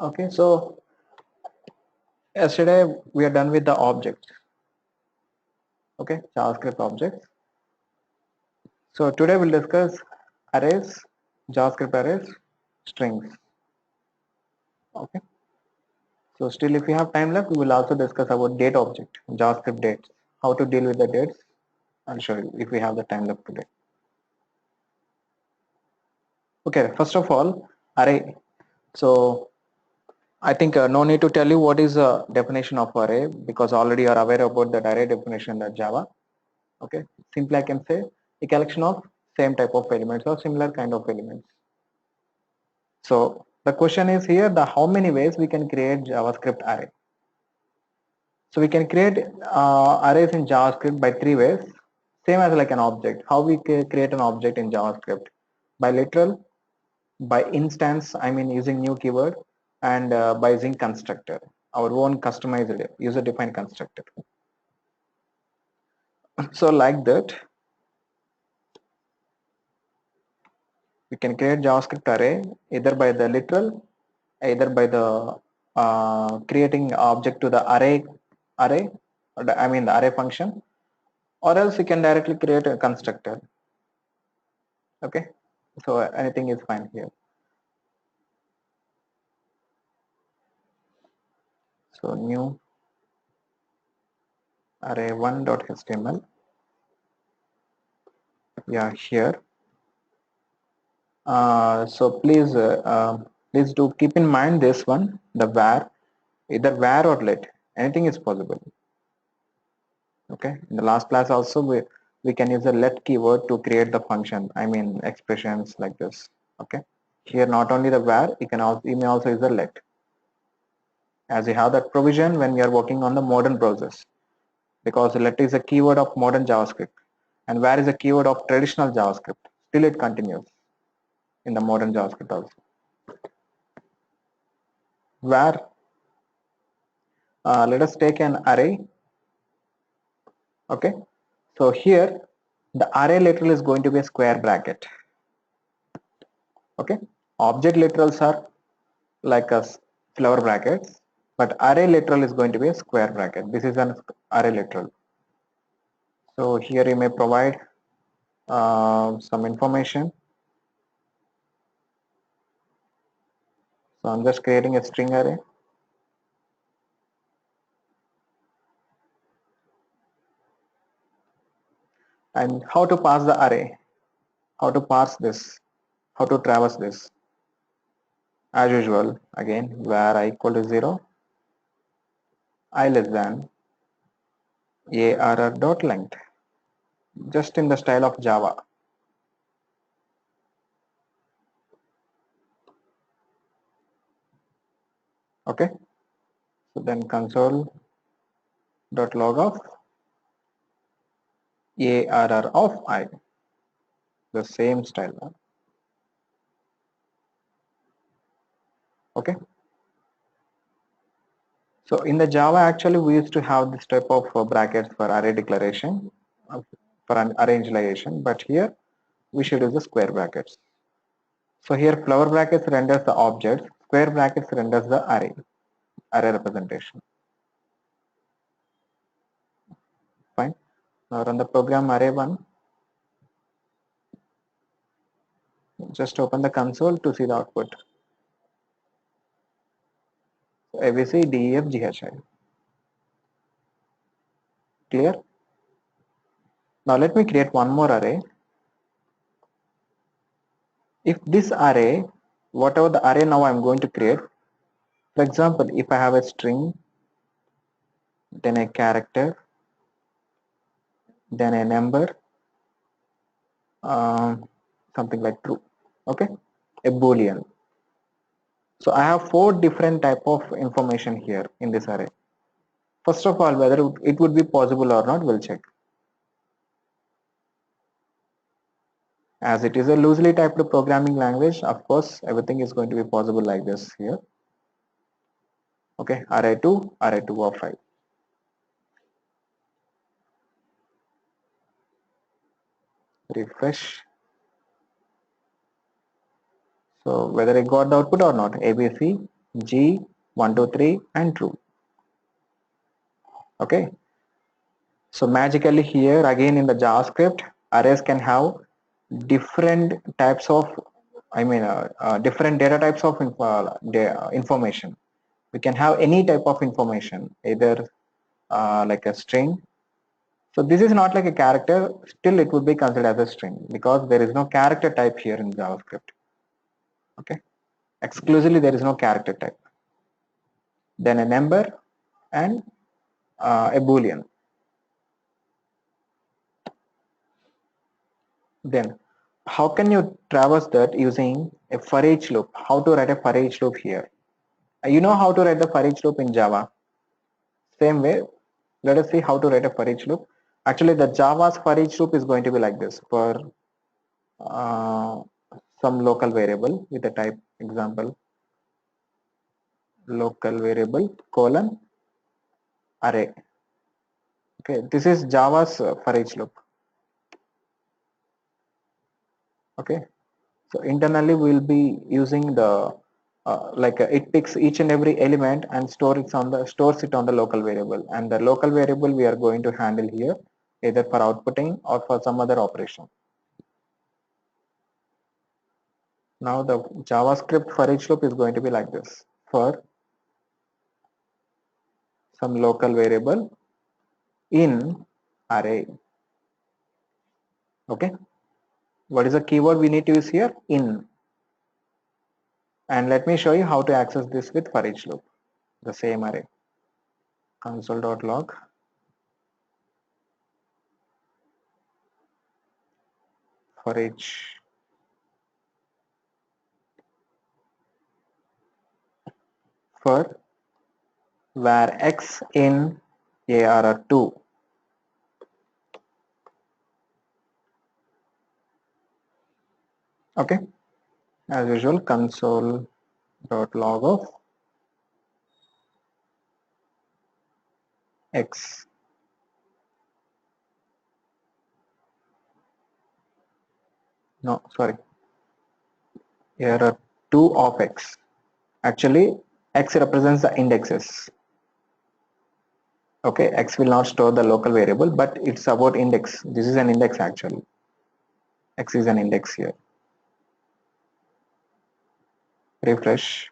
Okay, so yesterday we are done with the objects. Okay, JavaScript objects. So today we'll discuss arrays, JavaScript arrays, strings. Okay. So still, if we have time left, we will also discuss about date object, JavaScript dates, how to deal with the dates. I'll show you if we have the time left today. Okay, first of all, array. So I think no need to tell you what is the definition of array because already you are aware about that array definition in Java. Okay, simply I can say a collection of same type of elements or similar kind of elements. So the question is here, the how many ways we can create JavaScript array. So we can create arrays in JavaScript by three ways, same as like an object. How we create an object in JavaScript? By literal, by instance, I mean using new keyword, and by using constructor, our own customized user defined constructor. So like that, we can create JavaScript array either by the literal, either by the creating object to the array, or I mean the array function, or else you can directly create a constructor. Okay, so anything is fine here. So new array1.html. Yeah, here. So please do keep in mind this one, the var, either var or let, anything is possible. Okay, in the last class also we can use the let keyword to create the function, I mean expressions like this. Okay, here not only the var, you may also use the let, as you have that provision when we are working on the modern browsers, because let is a keyword of modern JavaScript and var is a keyword of traditional JavaScript. Still it continues in the modern JavaScript also. Var, let us take an array. Okay, so here the array literal is going to be a square bracket. Okay, object literals are like a flower brackets, but array literal is going to be a square bracket. This is an array literal. So here you may provide some information. So I'm just creating a string array. And how to pass the array, how to parse this, how to traverse this. As usual, again, var I equal to 0, I less than arr dot length, just in the style of Java. Okay, so then console dot log of arr of I, the same style. Okay, so in the Java actually we used to have this type of brackets for array declaration, for an array initialization, but here we should use the square brackets. So here flower brackets renders the objects, square brackets renders the array representation. Fine. Now run the program array1. Just open the console to see the output. So ABC, DEF, GHI. Clear? Now let me create one more array. If this array, whatever the array now I'm going to create, for example, if I have a string, then a character, then a number, something like true. Okay, a boolean. So I have four different type of information here in this array. First of all, whether it would be possible or not, we'll check. As it is a loosely typed programming language, of course, everything is going to be possible like this here. Okay, array2 of 5. Refresh. So whether it got the output or not, ABC, G, 1, 2, 3, and true. Okay. So magically here again in the JavaScript, arrays can have different types of, different data types of information. We can have any type of information, either like a string. So this is not like a character, still it would be considered as a string because there is no character type here in JavaScript. Okay, exclusively there is no character type. Then a number and a boolean. Then how can you traverse that using a for each loop? How to write a for each loop here? You know how to write the for each loop in Java. Same way, let us see how to write a for each loop. Actually, the Java's for each loop is going to be like this for uh, some local variable with a type example local variable colon array. Okay, this is Java's for each loop. Okay, so internally we'll be using the it picks each and every element and stores it on the local variable, and the local variable we are going to handle here either for outputting or for some other operation. Now the JavaScript for each loop is going to be like this for some local variable in array. Okay, what is the keyword we need to use here? In. And let me show you how to access this with for each loop. The same array. Console.log for each for var x in ARR2. Okay, as usual, console.log of x. No, sorry, ARR2 of x. Actually, x represents the indexes. Okay, x will not store the local variable, but it's about index. This is an index actually. X is an index here. Refresh.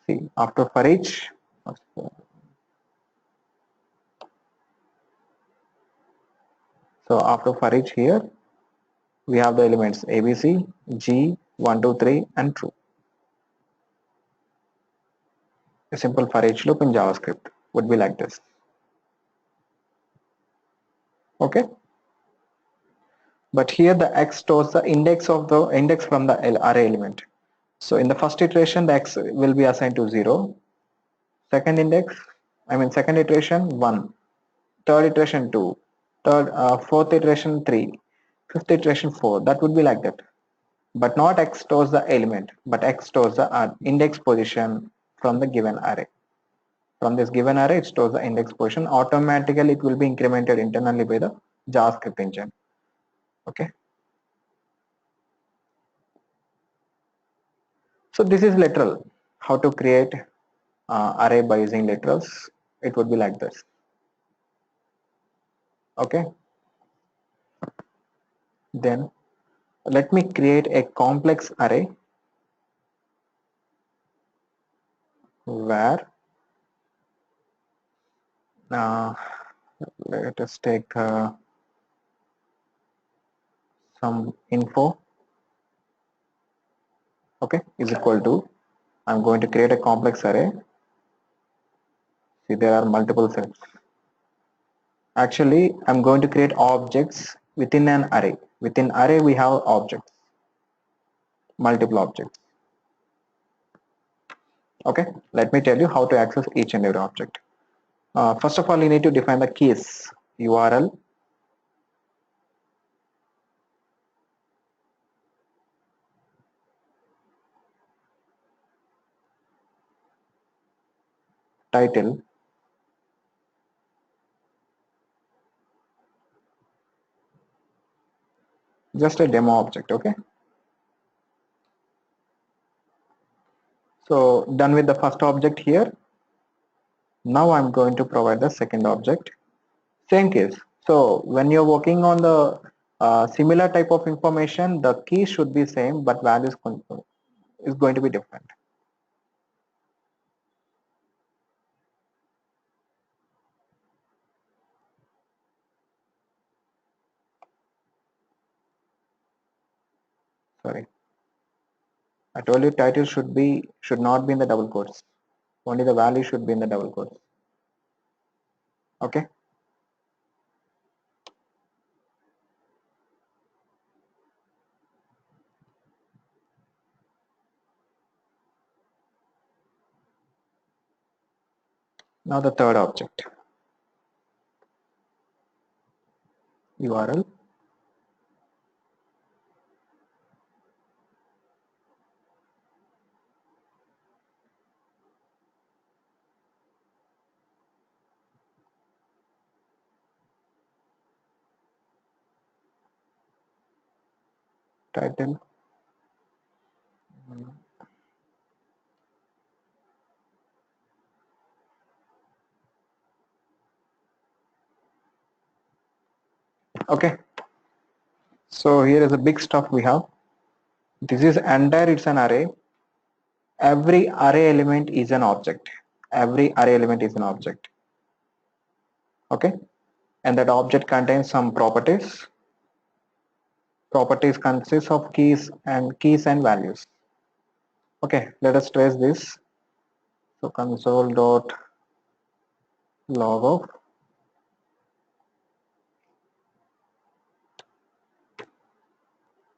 See, after for each, so after for each here, we have the elements ABC, G, 1, 2, 3, and true. A simple for each loop in JavaScript would be like this. Okay. But here the x stores the index from the array element. So in the first iteration, the x will be assigned to 0. Second iteration 1. Third iteration 2. Fourth iteration 3. Fifth iteration 4. That would be like that. But not x stores the element, but x stores the index position from the given array. From this given array, it stores the index position. Automatically, it will be incremented internally by the JavaScript engine. Okay. So this is literal. How to create array by using literals? It would be like this. Okay. Then let me create a complex array where uh, let us take some info. Okay, is equal to, I'm going to create a complex array. See, there are multiple sets. Actually, I'm going to create objects within an array. Within array, we have objects, multiple objects. Okay, let me tell you how to access each and every object. First of all, you need to define the keys, URL, title, just a demo object. Okay, So done with the first object here. Now I'm going to provide the second object. Same case. So when you're working on the similar type of information, the key should be same, but values is going to be different. Sorry, I told you title should not be in the double quotes. Only the value should be in the double quotes. Okay. Now the third object, URL. Title. Okay. So here is a big stuff we have. This is entire, it's an array. Every array element is an object. Every array element is an object. Okay. And that object contains some properties. Properties consist of keys and values. Okay, let us trace this. So console dot log of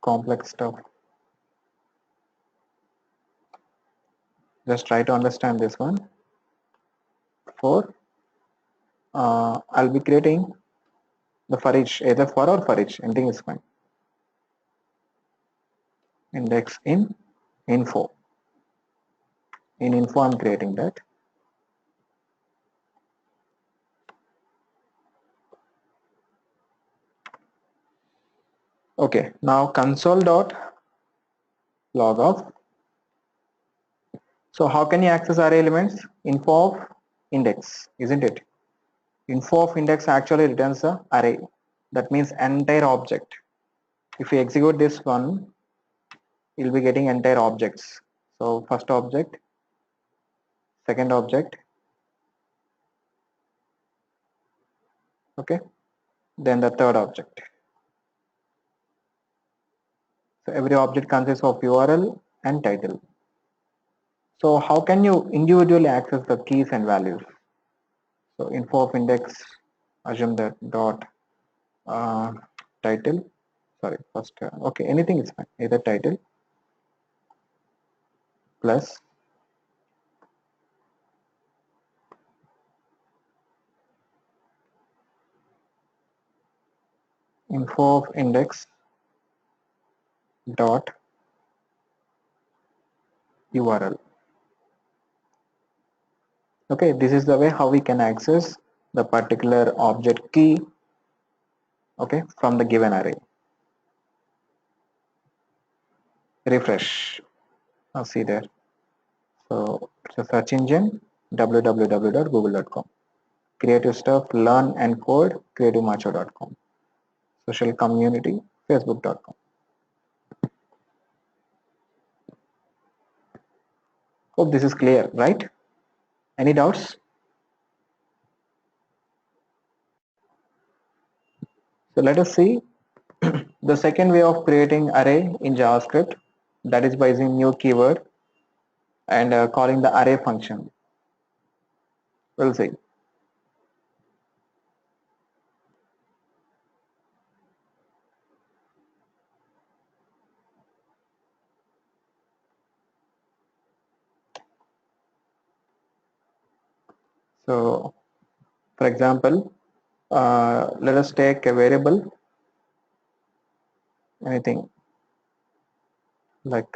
complex stuff. Just try to understand this one. For I'll be creating the for each, either for or for each, anything is fine. Index in info. In info, I'm creating that. Okay, now console dot log of. So how can you access array elements? Info of index, isn't it? Info of index actually returns the array. That means entire object. If we execute this one, you'll be getting entire objects. So first object, second object, okay, then the third object. So every object consists of URL and title. So how can you individually access the keys and values? So info of index, assume that dot title. Sorry, first okay, anything is fine. Either title plus info of index dot URL. Okay, this is the way how we can access the particular object key, okay, from the given array. Refresh. Now see there. So it's a search engine, www.google.com. Creative stuff, learn and code, creativemacho.com. Social community, facebook.com. Hope this is clear, right? Any doubts? So let us see the second way of creating array in JavaScript, that is by using new keyword and calling the array function. We'll see. So for example, let us take a variable, anything like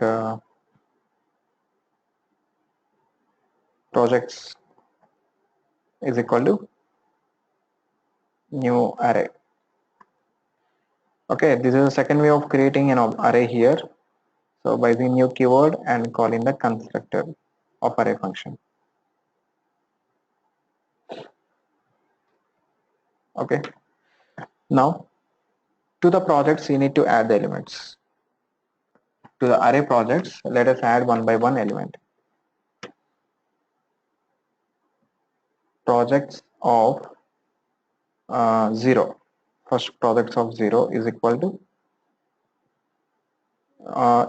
projects is equal to new array. Okay, this is the second way of creating an array here. So by the new keyword and calling the constructor. of array function. Okay, now to the projects you need to add the elements. To the array projects, let us add one by one element. Projects of 0. First projects of 0 is equal to,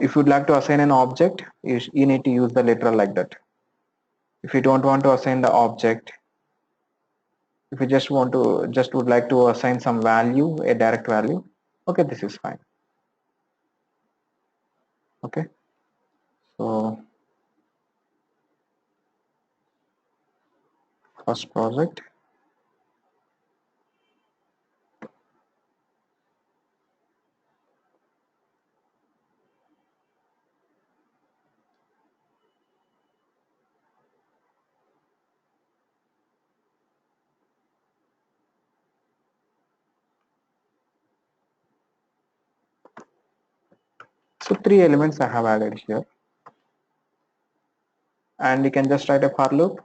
if you'd like to assign an object, you need to use the literal like that. If you don't want to assign the object, if you just would like to assign some value, a direct value, okay, this is fine. Okay, so first project, so 3 elements I have added here, and you can just write a for loop.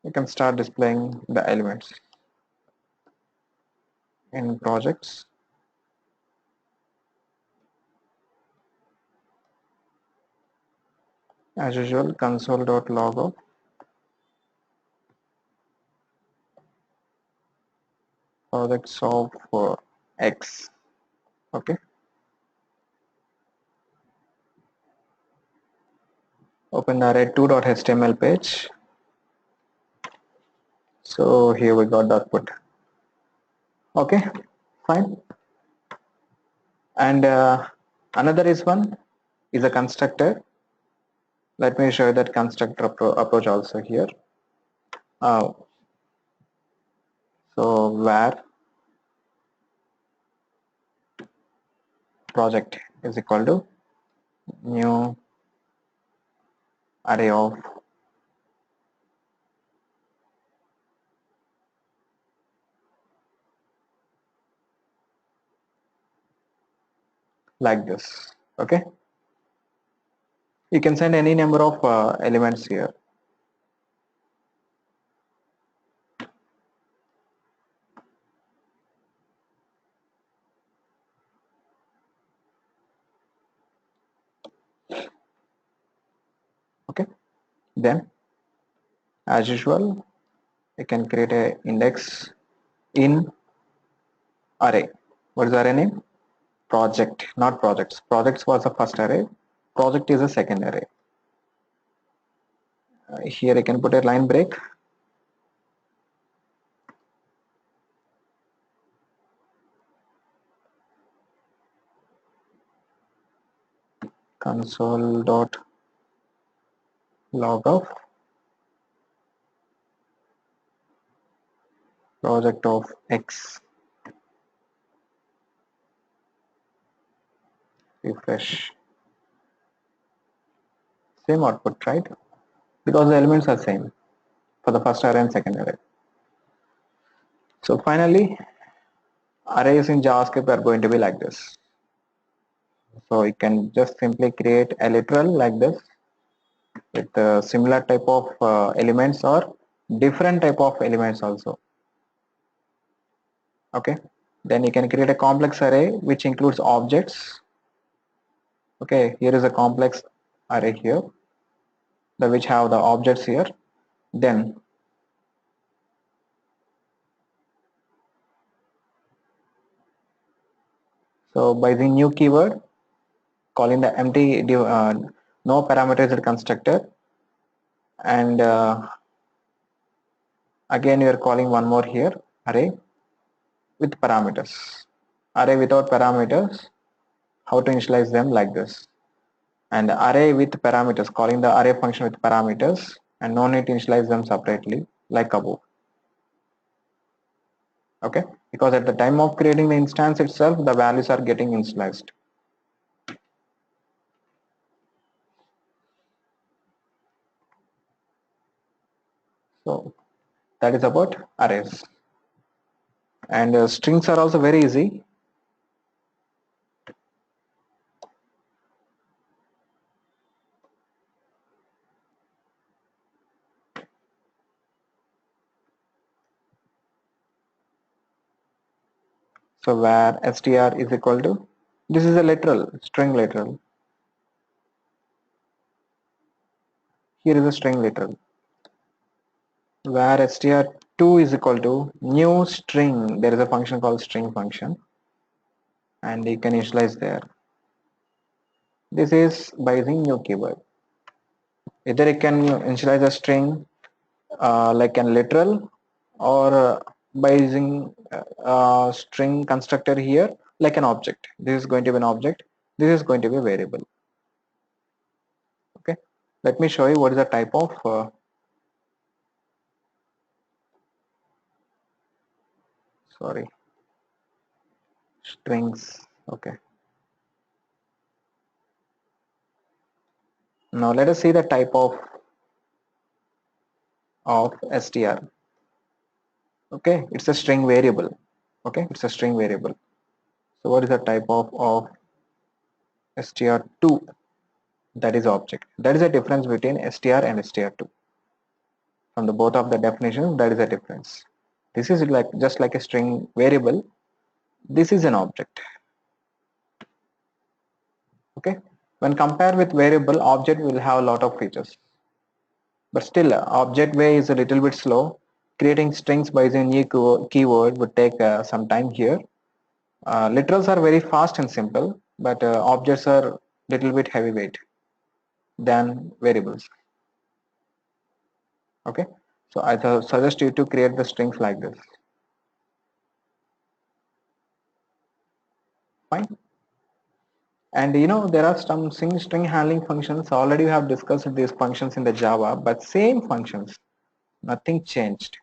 You can start displaying the elements in projects. As usual, console.log of projects of X. Okay, open the array2.html page. So here we got the output. Okay, fine. And another one is a constructor. Let me show you that constructor approach also here. So where project is equal to new array of like this. Okay, you can send any number of elements here. Okay, then as usual you can create a index in array. What is the array name? Project, not projects. Projects was the first array, project is a second array. Here I can put a line break. Console.log of project of X. Refresh. Same output, right? Because the elements are same for the first array and second array. So finally, arrays in JavaScript are going to be like this. So you can just simply create a literal like this with similar type of elements or different type of elements also. Okay, then you can create a complex array which includes objects. Okay, here is a complex array here, the which have the objects here. Then so by the new keyword, calling the empty no parameterized constructor, and again you are calling one more here, array with parameters. Array without parameters, how to initialize them like this, and array with parameters, calling the array function with parameters, and no need to initialize them separately like above. Okay, because at the time of creating the instance itself the values are getting initialized. So that is about arrays. And strings are also very easy. So where str is equal to, this is a literal string literal. Here is a string literal. Where str2 is equal to new string. There is a function called string function, and you can initialize there. This is by using new keyword. Either you can initialize a string like an literal, or by using string constructor here like an object. This is going to be an object, this is going to be a variable. Okay, let me show you what is the type of sorry, strings. Okay, now let us see the type of str. Okay, it's a string variable. Okay, it's a string variable. So what is the type of str2? That is object. That is the difference between str and str2. From the both of the definitions, that is the difference. This is like just like a string variable, this is an object. Okay, when compared with variable, object will have a lot of features, but still object way is a little bit slow. Creating strings by using new keyword would take some time here. Literals are very fast and simple, but objects are little bit heavyweight than variables. Okay, so I suggest you to create the strings like this. Fine. And you know, there are some string handling functions. Already we have discussed these functions in the Java, but same functions, nothing changed.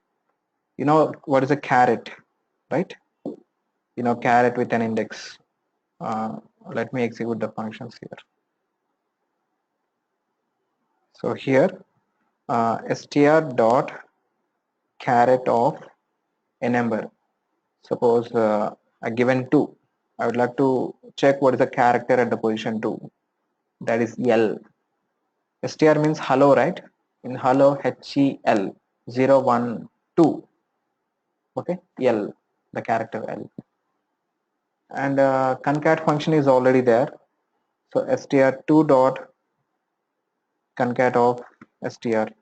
You know what is a caret, right? You know, caret with an index. Let me execute the functions here. So here str dot caret of a number. Suppose a given 2. I would like to check what is the character at the position 2. That is L. Str means hello, right? In hello, HEL 0, 1, 2. Okay, L, the character L. And concat function is already there. So str2 dot concat of str,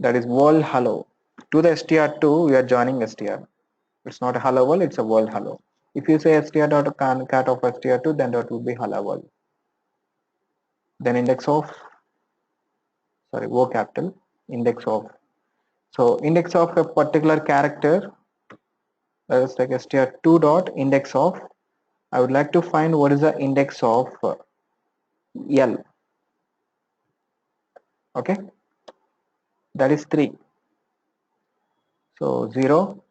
that is world hello. To the str2 we are joining str. It's not a hello world, it's a world hello. If you say str dot concat of str2, then that will be hello world. Then index of, sorry, O capital, index of. So index of a particular character, that is like str2 dot index of. I would like to find what is the index of L. Okay, that is 3. So 0,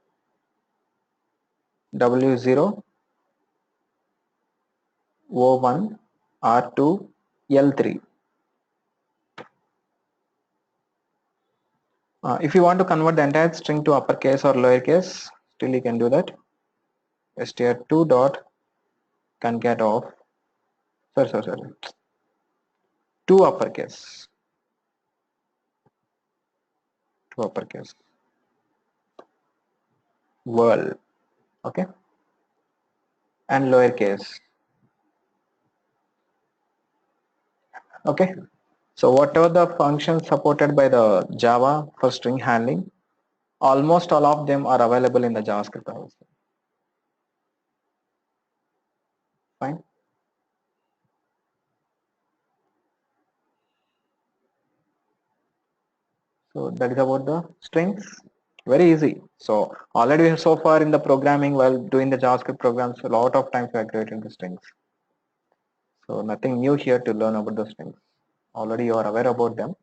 W0, O1, R2, L3. If you want to convert the entire string to uppercase or lowercase, still you can do that. str2 dot concat of, sorry, to uppercase, world, okay, and lowercase. Okay, so whatever the functions supported by the Java for string handling, almost all of them are available in the JavaScript also. Fine. So that is about the strings. Very easy. So already so far in the programming, while doing the JavaScript programs, a lot of times we are creating the strings. So nothing new here to learn about the strings. Already you are aware about them.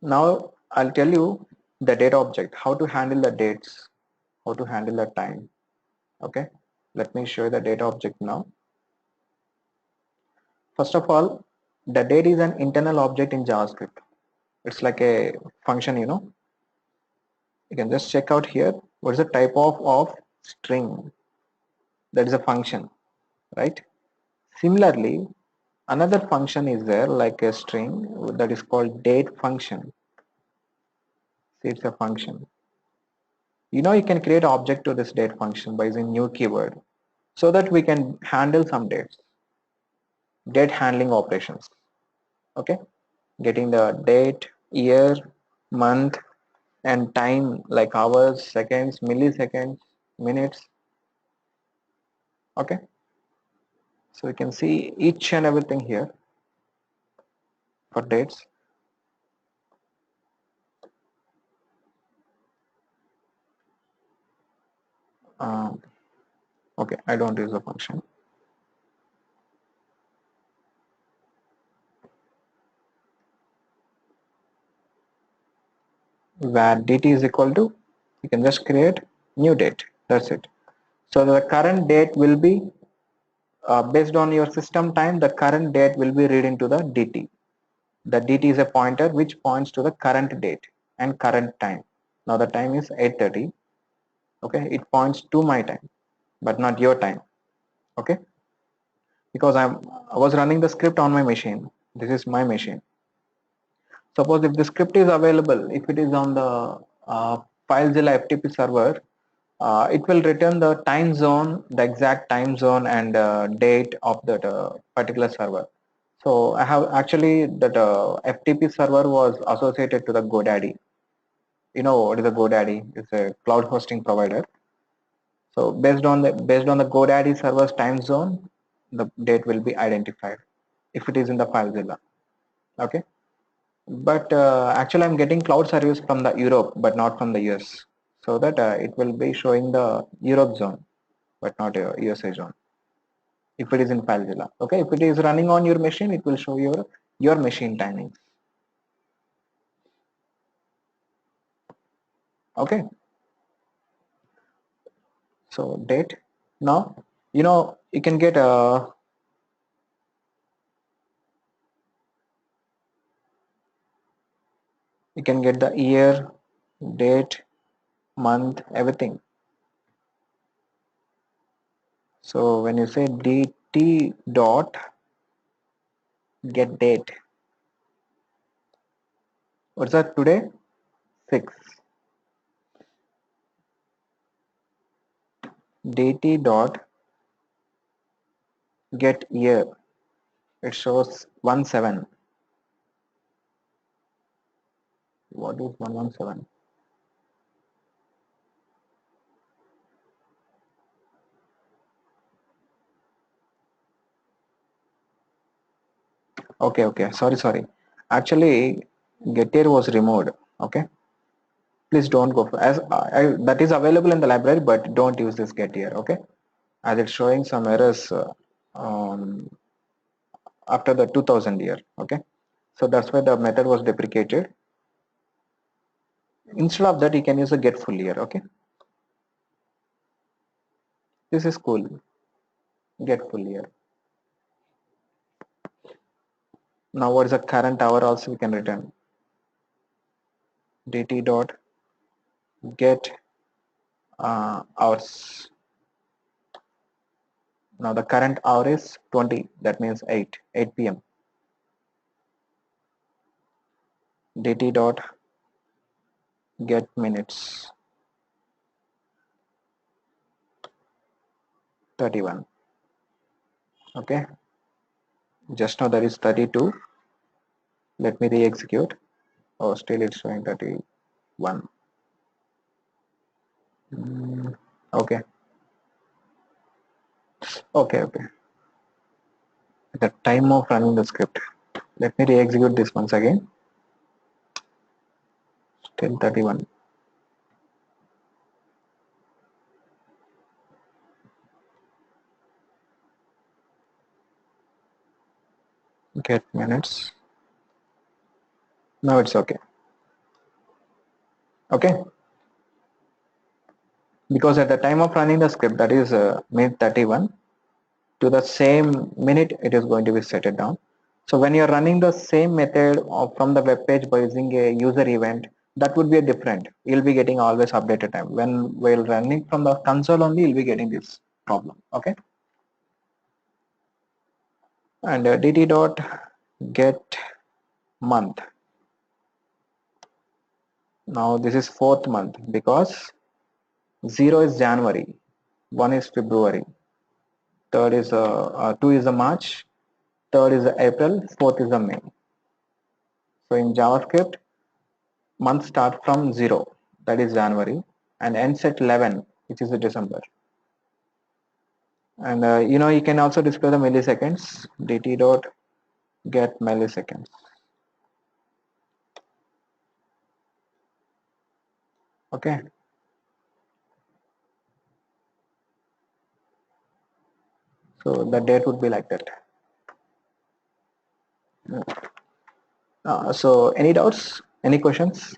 Now I'll tell you the data object, how to handle the dates, how to handle the time. Okay, let me show you the data object now. First of all, the date is an internal object in JavaScript. It's like a function, you know. You can just check out here what is the type of string. That is a function, right? Similarly, another function is there like a string that is called date function. See, it's a function. You can create object to this date function by using new keyword so that we can handle some date handling operations. Okay, getting the date, year, month, and time like hours, seconds, milliseconds, minutes. Okay, so we can see each and everything here for dates. Um, okay, I don't use the function. Where dt is equal to, you can just create new date. That's it. So the current date will be based on your system time. The current date will be read into the dt. The dt is a pointer which points to the current date and current time. Now the time is 8:30. Okay, it points to my time, but not your time. Okay, because I was running the script on my machine. This is my machine. Suppose if the script is available, if it is on the FileZilla FTP server, it will return the time zone, the exact time zone and date of that particular server. So I have actually that FTP server was associated to the GoDaddy. You know what is a GoDaddy? It's a cloud hosting provider. So based on the GoDaddy server's time zone, the date will be identified if it is in the FileZilla. Okay, but actually I'm getting cloud service from the Europe, but not from the US. So that it will be showing the Europe zone, but not USA zone. If it is in FileZilla, okay. If it is running on your machine, it will show your machine timing. Okay. So date. Now you can get the year, date, month, everything. So when you say dt dot get date, what's that today? 6. dt dot get year, it shows 17. What is 117? Okay, sorry, actually get year was removed. Okay, please don't go for as that is available in the library, but don't use this get year. Okay, as it's showing some errors um, after the 2000 year. Okay, so that's why the method was deprecated. Instead of that, you can use a get full year. Okay, this is cool. Get full year. Now what is the current hour? Also we can return dt dot get hours. Now the current hour is 20. That means 8 p.m. dt dot get minutes 31. Okay, just now that is 32. Let me re-execute. Oh, still it's showing 31. Okay, okay. The time of running the script. Let me re-execute this once again. Still 31. Get minutes. Now it's okay. Okay, because at the time of running the script, that is minute 31, to the same minute it is going to be set it down. So when you're running the same method from the web page by using a user event, that would be a different. You'll be getting always updated time. While running from the console only, you'll be getting this problem. Okay, and dt dot get month. Now this is 4th month because 0 is January, 1 is February, third is 2 is the March, third is the April, fourth is the May. So in JavaScript, month start from 0, that is January, and ends at 11, which is the December. And you can also display the milliseconds, dt dot get milliseconds. Okay. So the date would be like that. So any doubts, any questions?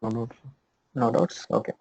No, no. No doubts. Okay.